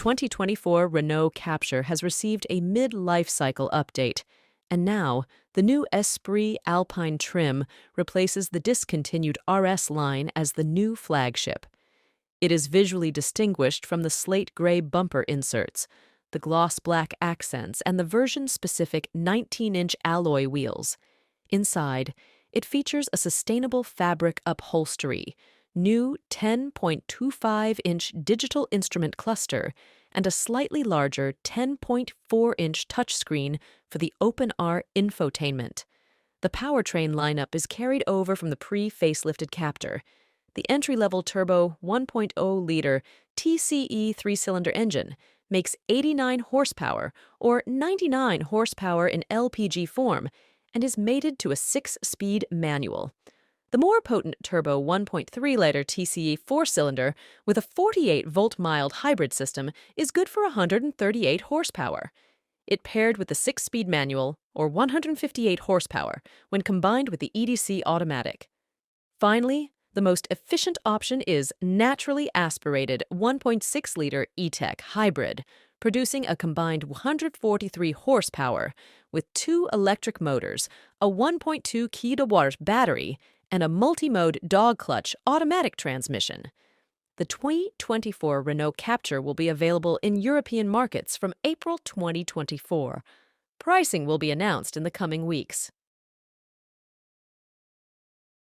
2024 Renault Captur has received a mid-life cycle update, and now the new Esprit Alpine trim replaces the discontinued RS line as the new flagship. It is visually distinguished from the slate gray bumper inserts, the gloss black accents, and the version-specific 19-inch alloy wheels. Inside, it features a sustainable fabric upholstery, new 10.25-inch digital instrument cluster, and a slightly larger 10.4-inch touchscreen for the OpenR infotainment. The powertrain lineup is carried over from the pre-facelifted Captur. The entry-level turbo 1.0-liter TCE three-cylinder engine makes 89 horsepower or 99 horsepower in LPG form and is mated to a 6-speed manual. The more potent turbo 1.3-liter TCE four-cylinder with a 48-volt mild hybrid system is good for 138 horsepower. It paired with the 6-speed manual, or 158 horsepower, when combined with the EDC automatic. Finally, the most efficient option is naturally aspirated 1.6-liter E-Tech hybrid, producing a combined 143 horsepower with 2 electric motors, a 1.2 kW battery, and a multi-mode dog-clutch automatic transmission. The 2024 Renault Captur will be available in European markets from April 2024. Pricing will be announced in the coming weeks.